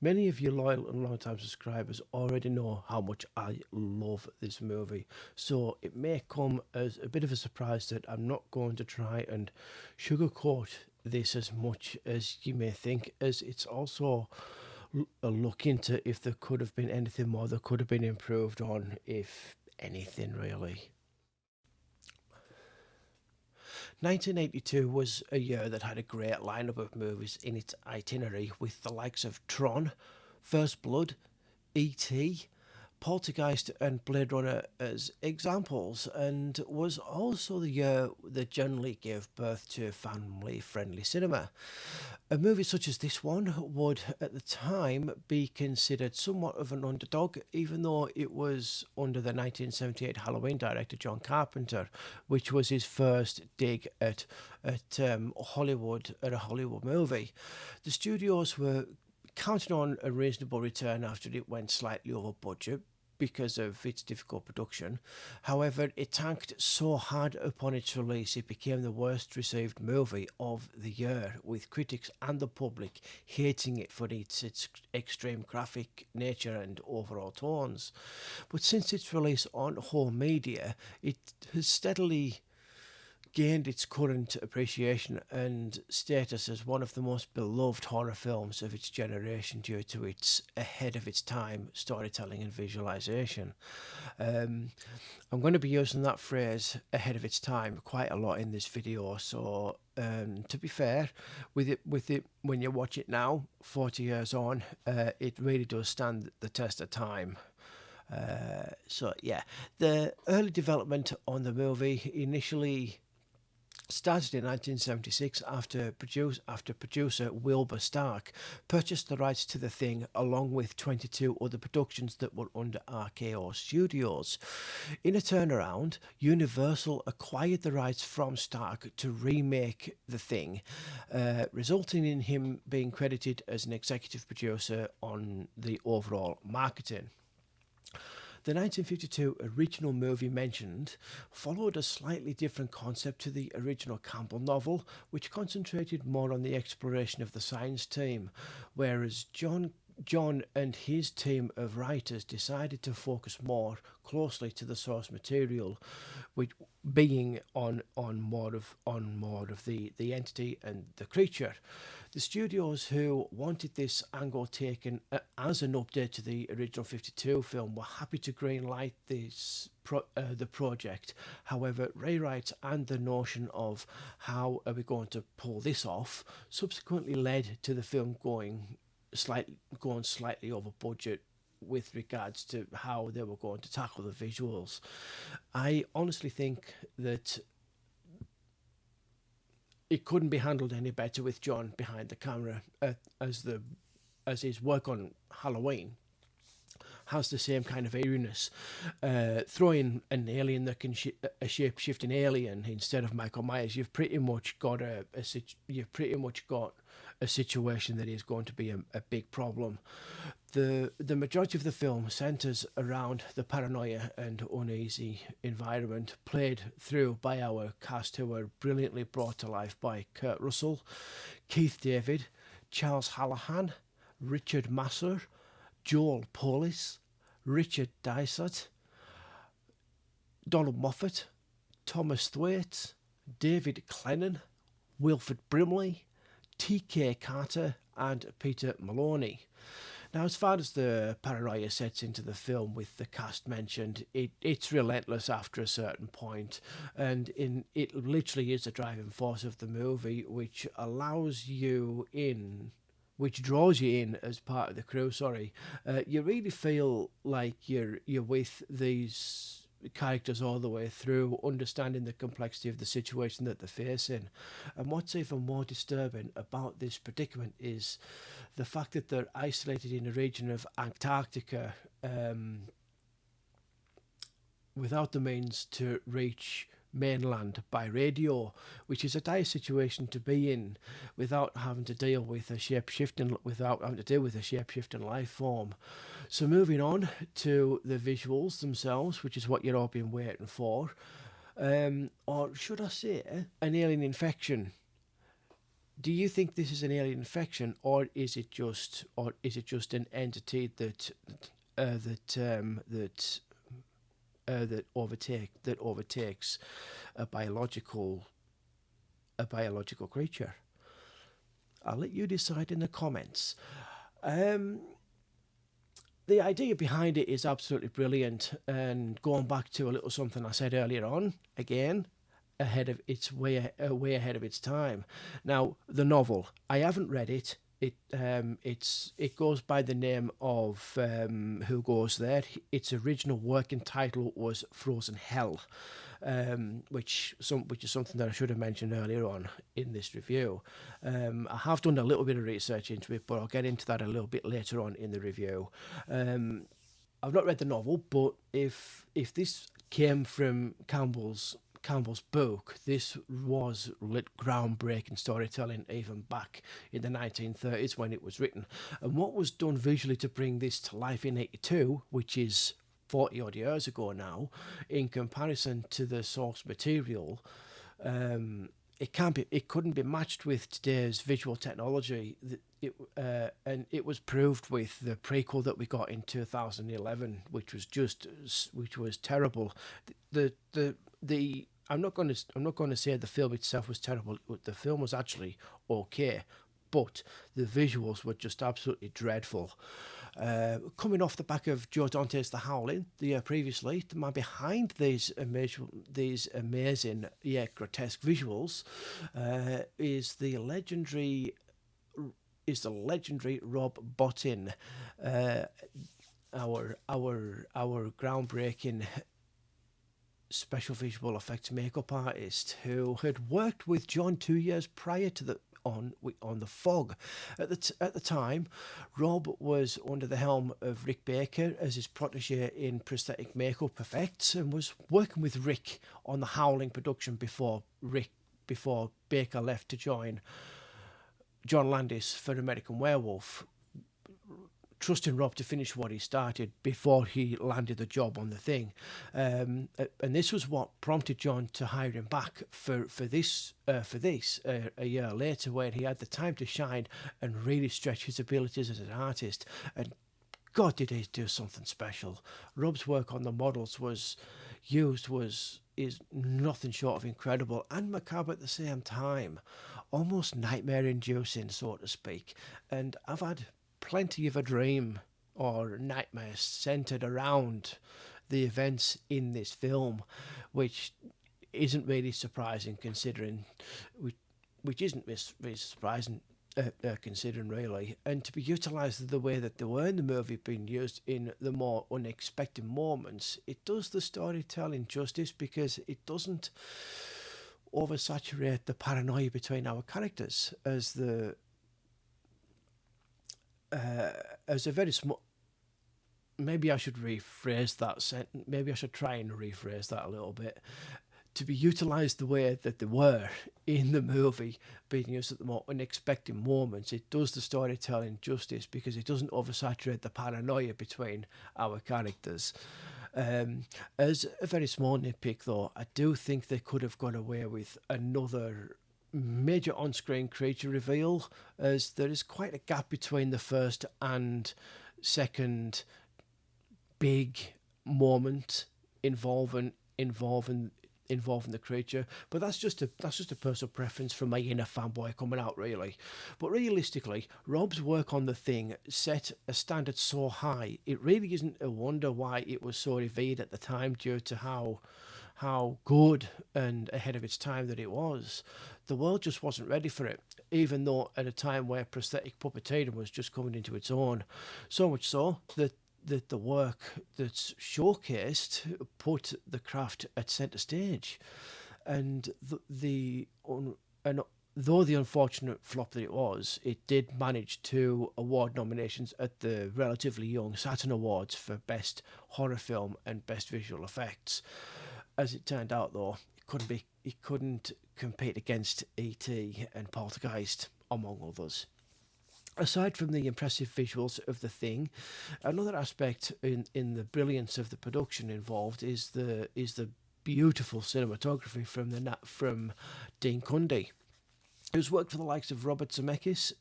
Many of you loyal and long-time subscribers already know how much I love this movie, so it may come as a bit of a surprise that I'm not going to try and sugarcoat this as much as you may think, as it's also a look into if there could have been anything more that could have been improved on, if anything really. 1982 was a year that had a great lineup of movies in its itinerary, with the likes of Tron, First Blood, E.T., Poltergeist, and Blade Runner as examples, and was also the year that generally gave birth to family friendly cinema. A movie such as this one would, at the time, be considered somewhat of an underdog, even though it was under the 1978 Halloween director John Carpenter, which was his first dig at Hollywood, at a Hollywood movie. The studios were counting on a reasonable return after it went slightly over budget because of its difficult production. However, it tanked so hard upon its release it became the worst received movie of the year, with critics and the public hating it for its extreme graphic nature and overall tones. But since its release on home media, it has steadily gained its current appreciation and status as one of the most beloved horror films of its generation due to its ahead of its time storytelling and visualization. Um, I'm going to be using that phrase ahead of its time quite a lot in this video, so to be fair, with it, when you watch it now, 40 years on, it really does stand the test of time. So yeah, the early development on the movie initially started in 1976 after producer Wilbur Stark purchased the rights to The Thing along with 22 other productions that were under RKO Studios. In a turnaround, Universal acquired the rights from Stark to remake The Thing, resulting in him being credited as an executive producer on the overall marketing. The 1952 original movie mentioned followed a slightly different concept to the original Campbell novel, which concentrated more on the exploration of the science team, whereas John and his team of writers decided to focus more closely to the source material, which being on more of the entity and the creature. The studios who wanted this angle taken as an update to the original 52 film were happy to greenlight the project. However, rewrites and the notion of how are we going to pull this off subsequently led to the film going slightly over budget with regards to how they were going to tackle the visuals. I honestly think that it couldn't be handled any better with John behind the camera, as his work on Halloween has the same kind of eeriness. Throwing an alien that can a shape shifting alien instead of Michael Myers, you've pretty much got a situation that is going to be a big problem. The majority of the film centres around the paranoia and uneasy environment played through by our cast, who were brilliantly brought to life by Kurt Russell, Keith David, Charles Hallahan, Richard Masur, Joel Polis, Richard Dysart, Donald Moffat, Thomas Thwaites, David Clennon, Wilfred Brimley, T.K. Carter, and Peter Maloney. Now, as far as the paranoia sets into the film with the cast mentioned, it's relentless after a certain point, and it literally is the driving force of the movie, which draws you in as part of the crew. You really feel like you're with these characters all the way through, understanding the complexity of the situation that they're facing. And what's even more disturbing about this predicament is the fact that they're isolated in a region of Antarctica, without the means to reach mainland by radio, which is a dire situation to be in without having to deal with a shape-shifting life form. So moving on to the visuals themselves, which is what you're all been waiting for, or should I say an alien infection. Do you think this is an alien infection, or is it just an entity that overtakes a biological a biological creature? I'll let you decide in the comments. Um, the idea behind it is absolutely brilliant, and going back to a little something I said earlier on, again, ahead of its way ahead of its time. Now, the novel, I haven't read it. It goes by the name of Who Goes There. Its original working title was Frozen Hell, which is something that I should have mentioned earlier on in this review. I have done a little bit of research into it, but I'll get into that a little bit later on in the review. I've not read the novel, but if this came from Campbell's book, this was groundbreaking storytelling even back in the 1930s when it was written. And what was done visually to bring this to life in 82, which is 40 odd years ago now, in comparison to the source material, it couldn't be matched with today's visual technology. And it was proved with the prequel that we got in 2011, which was terrible. The I'm not going to say the film itself was terrible. The film was actually okay, but the visuals were just absolutely dreadful. Coming off the back of Joe Dante's The Howling the year previously, the man behind these amazing yet grotesque visuals is the legendary Rob Bottin, our groundbreaking special visual effects makeup artist who had worked with John 2 years prior to the on the Fog. At the time, Rob was under the helm of Rick Baker as his protege in prosthetic makeup effects, and was working with Rick on the Howling production before Baker left to join John Landis for American Werewolf, trusting Rob to finish what he started before he landed the job on the thing. And this was what prompted John to hire him back for this a year later, when he had the time to shine and really stretch his abilities as an artist. And God, did he do something special. Rob's work on the models is nothing short of incredible and macabre at the same time, almost nightmare inducing, so to speak. And I've had plenty of a dream or nightmares centered around the events in this film, which isn't really surprising considering, which isn't really surprising considering really, and to be utilised the way that they were in the movie, being used in the more unexpected moments, it does the storytelling justice, because it doesn't oversaturate the paranoia between our characters as a very small. Maybe I should rephrase that sentence. Maybe I should try and rephrase that a little bit. To be utilised the way that they were in the movie, being used at the more unexpected moments, it does the storytelling justice, because it doesn't oversaturate the paranoia between our characters. As a very small nitpick, though, I do think they could have got away with another major on-screen creature reveal, as there is quite a gap between the first and second big moment involving the creature. But that's just a personal preference from my inner fanboy coming out, really. But realistically, Rob's work on the thing set a standard so high, it really isn't a wonder why it was so revered at the time, due to how good and ahead of its time that it was. The world just wasn't ready for it, even though at a time where prosthetic puppeteering was just coming into its own. So much so that the work that's showcased put the craft at centre stage. And and though the unfortunate flop that it was, it did manage 2 award nominations at the relatively young Saturn Awards for Best Horror Film and Best Visual Effects. As it turned out, though, it couldn't compete against E.T. and Poltergeist, among others. Aside from the impressive visuals of the thing, another aspect in the brilliance of the production involved is the beautiful cinematography from Dean Cundy. who's worked for the likes of Robert Zemeckis,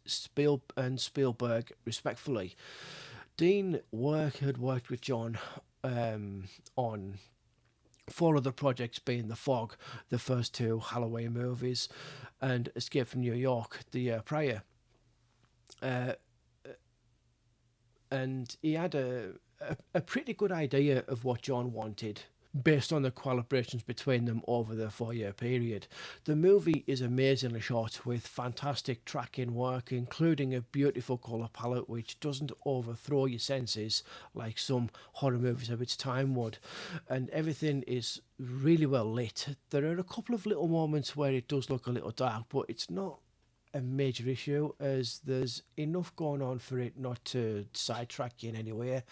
and Spielberg, respectively. Dean had worked with John on four other projects, being The Fog, the first two Halloween movies, and Escape from New York the year prior. And he had a pretty good idea of what John wanted based on the collaborations between them over the 4 year period. The movie is amazingly shot with fantastic tracking work, including a beautiful colour palette which doesn't overthrow your senses like some horror movies of its time would. And everything is really well lit. There are a couple of little moments where it does look a little dark, but it's not a major issue, as there's enough going on for it not to sidetrack you in any way.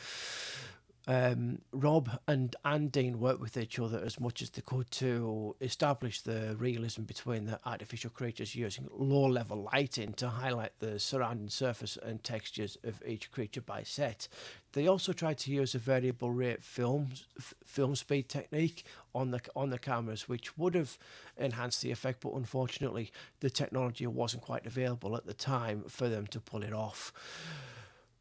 Rob and Dean worked with each other as much as they could to establish the realism between the artificial creatures, using low-level lighting to highlight the surrounding surface and textures of each creature by set. They also tried to use a variable rate film speed technique on the cameras, which would have enhanced the effect, but unfortunately the technology wasn't quite available at the time for them to pull it off,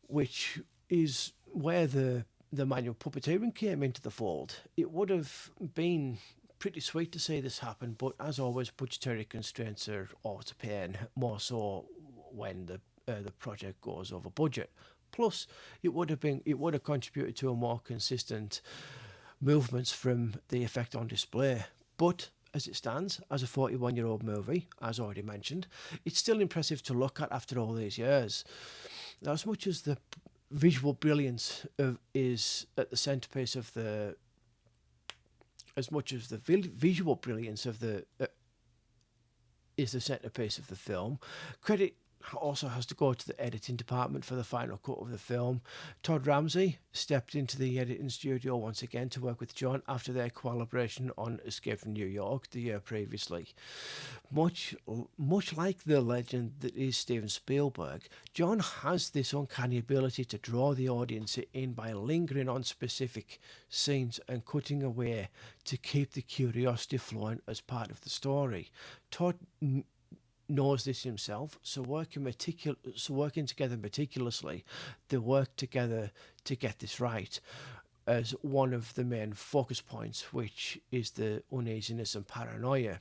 which is where the manual puppeteering came into the fold. It would have been pretty sweet to see this happen, but as always, budgetary constraints are always a pain, more so when the project goes over budget. Plus, it would have contributed to a more consistent movements from the effect on display. But as it stands, as a 41-year-old movie, as already mentioned, it's still impressive to look at after all these years. Now, as much as the visual brilliance is at the centerpiece of the, as much as the visual brilliance of the is the centerpiece of the film, credit also has to go to the editing department for the final cut of the film. Todd Ramsey stepped into the editing studio once again to work with John after their collaboration on Escape from New York the year previously. Much like the legend that is Steven Spielberg, John has this uncanny ability to draw the audience in by lingering on specific scenes and cutting away to keep the curiosity flowing as part of the story. Todd knows this himself, so working together meticulously, they work together to get this right as one of the main focus points, which is the uneasiness and paranoia.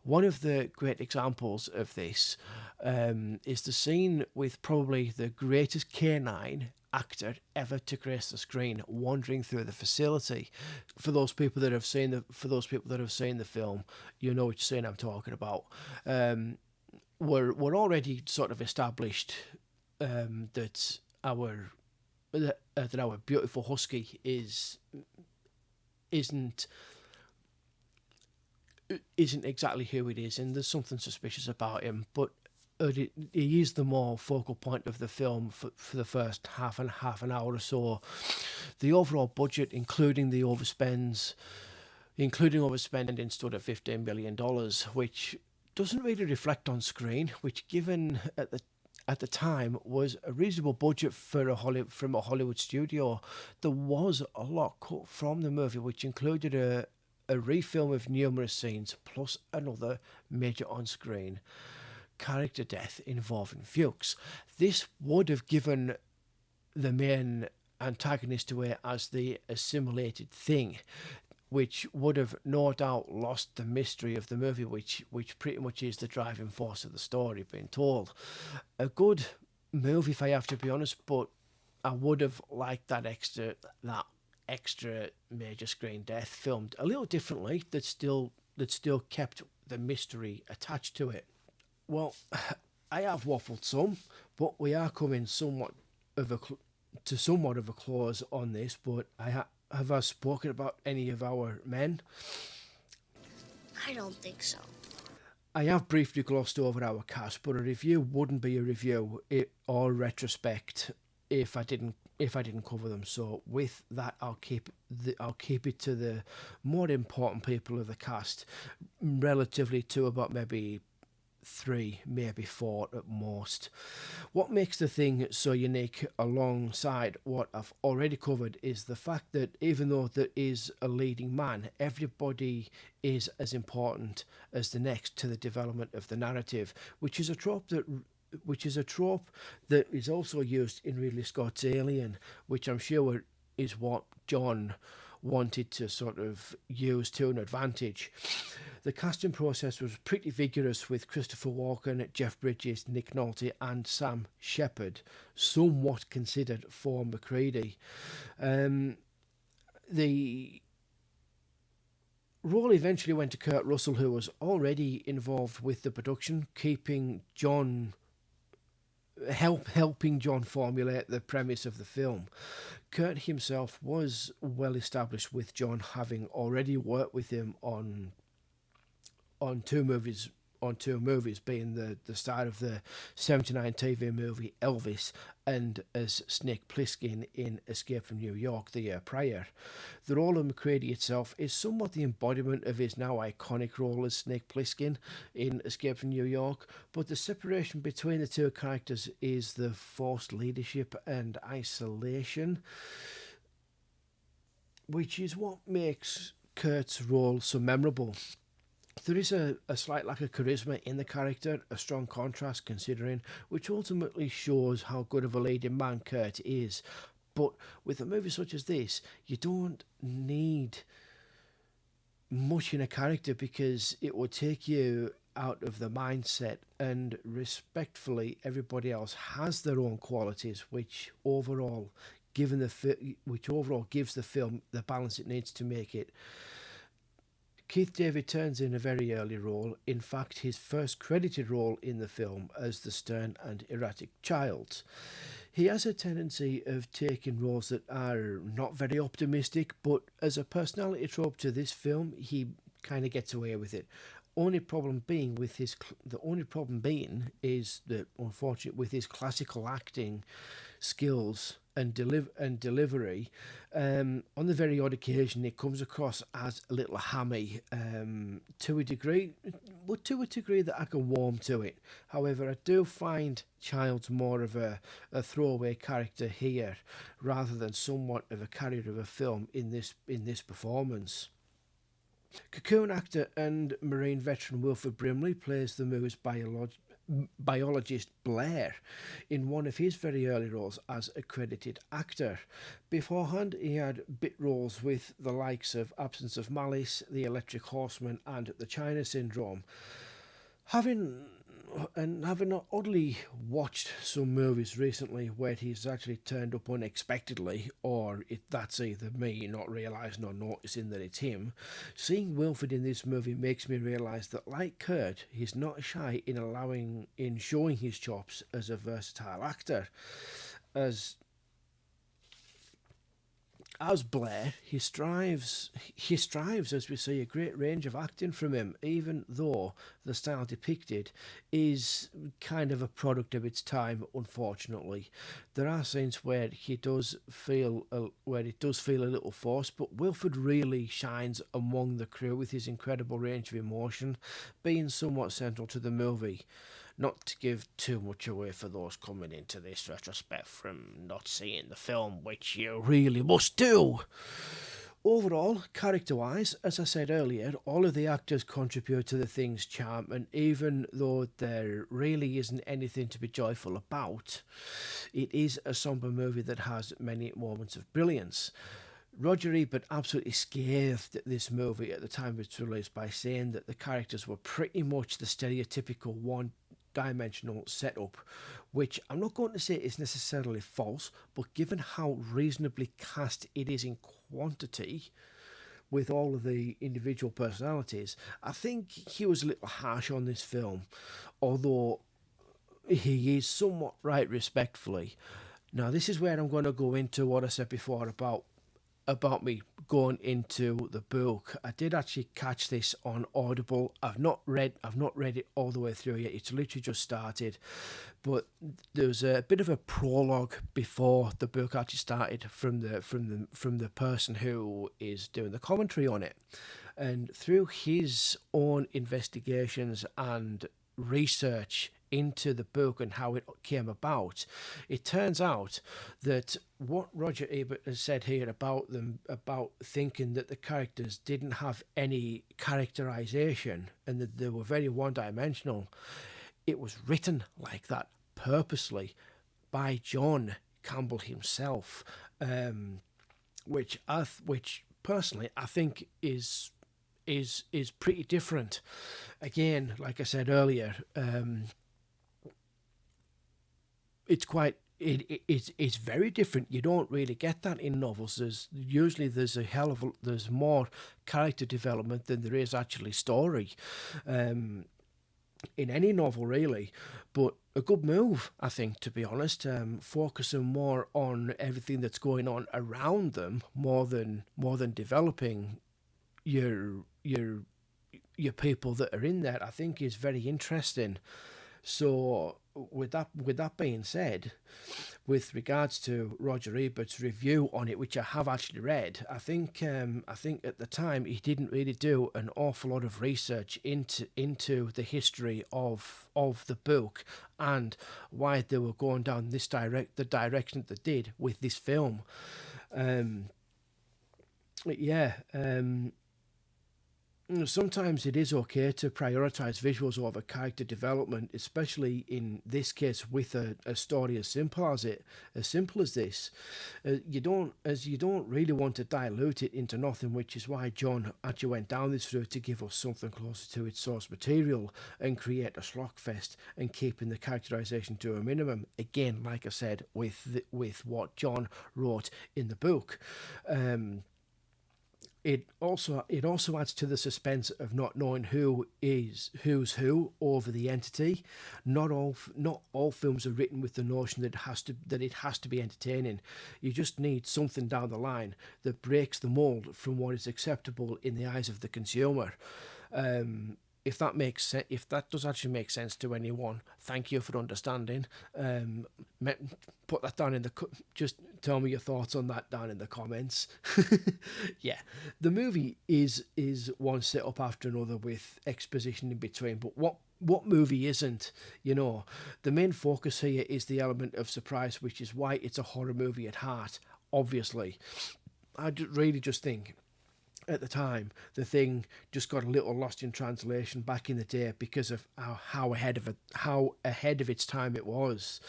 One of the great examples of this is the scene with probably the greatest canine actor ever to grace the screen, wandering through the facility. For those people that have seen the film, you know which scene I'm talking about. We're already sort of established that our beautiful husky isn't exactly who it is, and there's something suspicious about him, but he is the more focal point of the film for the first half an hour or so. The overall budget, including overspending, stood at $15 million, which doesn't really reflect on screen, which, given at the time, was a reasonable budget from a Hollywood studio. There was a lot cut from the movie, which included a refilm of numerous scenes, plus another major on-screen character death involving Fuchs. This would have given the main antagonist away as the assimilated thing, which would have no doubt lost the mystery of the movie, which pretty much is the driving force of the story being told. A good movie, if I have to be honest, but I would have liked that extra major screen death filmed a little differently, that still kept the mystery attached to it. Well, I have waffled some, but we are coming somewhat of a close on this. But have I spoken about any of our men? I don't think so. I have briefly glossed over our cast, but a review wouldn't be a review or retrospect if I didn't cover them. So with that, I'll keep it to the more important people of the cast, relatively to about maybe 3, maybe 4 at most. What makes the thing so unique alongside what I've already covered is the fact that even though there is a leading man, everybody is as important as the next to the development of the narrative, which is a trope that is also used in Ridley Scott's Alien, which I'm sure is what John wanted to sort of use to an advantage. The casting process was pretty vigorous with Christopher Walken, Jeff Bridges, Nick Nolte, and Sam Shepard, somewhat considered for McCready. The role eventually went to Kurt Russell, who was already involved with the production, keeping John helping John formulate the premise of the film. Kurt himself was well established with John, having already worked with him on two movies, being the start of the 79 TV movie Elvis and as Snake Plissken in Escape from New York the year prior. The role of McCready itself is somewhat the embodiment of his now iconic role as Snake Plissken in Escape from New York, but the separation between the two characters is the forced leadership and isolation, which is what makes Kurt's role so memorable. There is a slight lack of charisma in the character, a strong contrast considering, which ultimately shows how good of a leading man Kurt is. But with a movie such as this, you don't need much in a character because it will take you out of the mindset, and respectfully everybody else has their own qualities which overall gives the film the balance it needs to make it. Keith David turns in a very early role, in fact his first credited role in the film as the stern and erratic child. He has a tendency of taking roles that are not very optimistic, but as a personality trope to this film, he kind of gets away with it. The only problem being is that, unfortunately, with his classical acting skills and delivery, on the very odd occasion it comes across as a little hammy, to a degree, but to a degree that I can warm to it. However, I do find Childs more of a throwaway character here, rather than somewhat of a carrier of a film in this performance. Cocoon actor and Marine veteran Wilford Brimley plays the movie's biologist Blair in one of his very early roles as a credited actor. Beforehand, he had bit roles with the likes of Absence of Malice, The Electric Horseman, and The China Syndrome. Having oddly watched some movies recently where he's actually turned up unexpectedly, or that's either me not realising or noticing that it's him, seeing Wilford in this movie makes me realise that, like Kurt, he's not shy in showing his chops as a versatile actor. As Blair, he strives as we see a great range of acting from him, even though the style depicted is kind of a product of its time, unfortunately. There are scenes where it does feel a little forced, but Wilford really shines among the crew with his incredible range of emotion, being somewhat central to the movie. Not to give too much away for those coming into this retrospect from not seeing the film, which you really must do. Overall, character wise, as I said earlier, all of the actors contribute to the thing's charm, and even though there really isn't anything to be joyful about, it is a somber movie that has many moments of brilliance. Roger Ebert absolutely scathed this movie at the time of its release by saying that the characters were pretty much the stereotypical one-dimensional setup, which I'm not going to say is necessarily false, but given how reasonably cast it is in quantity with all of the individual personalities, I think he was a little harsh on this film, although he is somewhat right respectfully. Now, this is where I'm going to go into what I said before about me going into the book. I did actually catch this on Audible. I've not read it all the way through yet. It's literally just started, but there's a bit of a prologue before the book actually started from the person who is doing the commentary on it, and through his own investigations and research into the book and how it came about, it turns out that what Roger Ebert has said here about them, about thinking that the characters didn't have any characterization and that they were very one-dimensional, it was written like that purposely by John Campbell himself, which personally I think is pretty different. Again, like I said earlier, it's quite it's very different. You don't really get that in novels. There's a hell of there's more character development than there is actually story, in any novel really. But a good move, I think, to be honest. Focusing more on everything that's going on around them, more than developing your your people that are in there, I think is very interesting. So with that being said, with regards to Roger Ebert's review on it, which I have actually read, I think at the time he didn't really do an awful lot of research into the history of the book and why they were going down the direction that they did with this film. Um, yeah. Sometimes it is okay to prioritize visuals over character development, especially in this case with a story as simple as this. You don't really want to dilute it into nothing, which is why John actually went down this route to give us something closer to its source material and create a slogfest and keeping the characterization to a minimum. Again, like I said, with what John wrote in the book. It also adds to the suspense of not knowing who's who over the entity. Not all films are written with the notion that it has to be entertaining. You just need something down the line that breaks the mold from what is acceptable in the eyes of the consumer. If that makes sense, if that does actually make sense to anyone, thank you for understanding. Put that down in the just tell me your thoughts on that down in the comments. Yeah, the movie is one set up after another with exposition in between, but what movie isn't? The main focus here is the element of surprise, which is why it's a horror movie at heart. Obviously, really just think at the time the thing just got a little lost in translation back in the day because of how ahead of its time it was.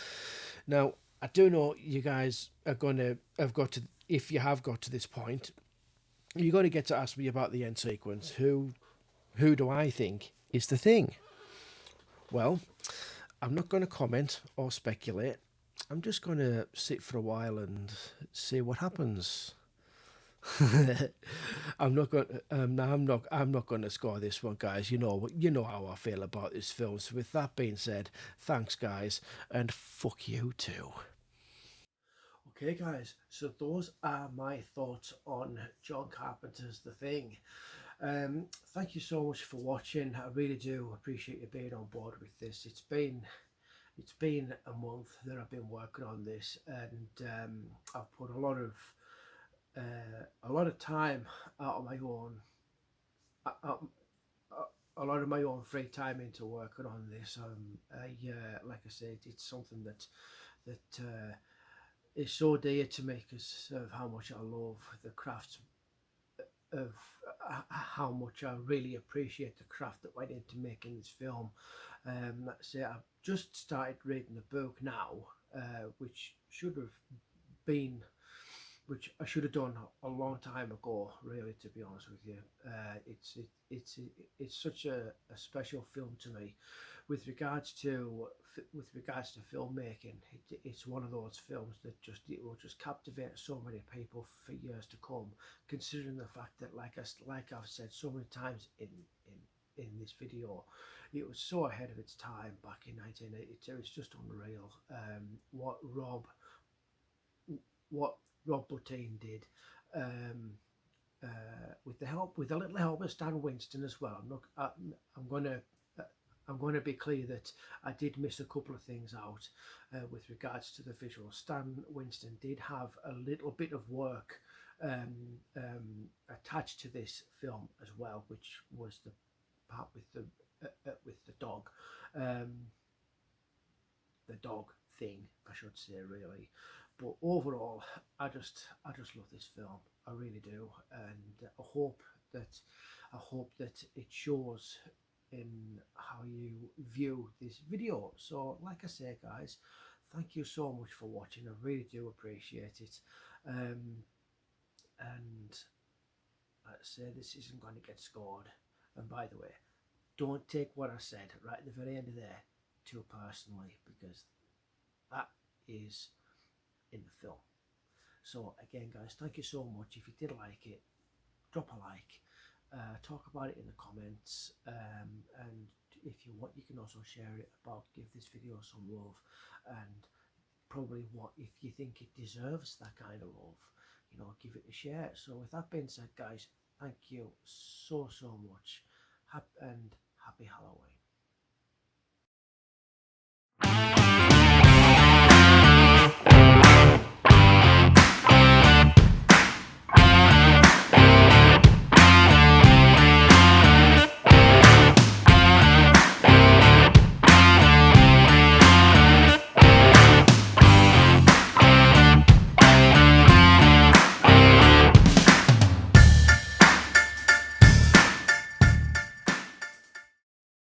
Now, I do know you guys are gonna have got to, if you have got to this point, you're going to get to ask me about the end sequence. Who do I think is the thing? Well, I'm not going to comment or speculate. I'm just going to sit for a while and see what happens. I'm not going. No, I'm not going to score this one, guys. You know how I feel about this film. So with that being said, thanks, guys, and fuck you too. Okay, guys. So those are my thoughts on John Carpenter's The Thing. Thank you so much for watching. I really do appreciate you being on board with this. It's been a month that I've been working on this, and I've put a lot of time out of my own out, a lot of my own free time into working on this. Like I said, it's something that is so dear to me because of how much I love the craft of how much I really appreciate the craft that went into making this film. Let's say I've just started reading the book now, which should have been which I should have done a long time ago, really, to be honest with you. It's such a special film to me. With regards to filmmaking, it's one of those films that it will just captivate so many people for years to come. Considering the fact that, like I've said so many times in this video, it was so ahead of its time back in 1982. It's just unreal. What Rob Bottin did, with a little help of Stan Winston as well. I'm going to be clear that I did miss a couple of things out with regards to the visuals. Stan Winston did have a little bit of work attached to this film as well, which was the part with the dog. the dog thing, I should say, really. But overall, I just love this film. I really do, and I hope that it shows in how you view this video. So, like I say, guys, thank you so much for watching. I really do appreciate it. And let's say this isn't going to get scored. And by the way, don't take what I said right at the very end of there too personally, because that is in the film. So again, guys, thank you so much. If you did like it, drop a like, talk about it in the comments, and if you want, you can also share it about, give this video some love, and probably what if you think it deserves that kind of love, give it a share. So with that being said, guys, thank you so much, and happy Halloween.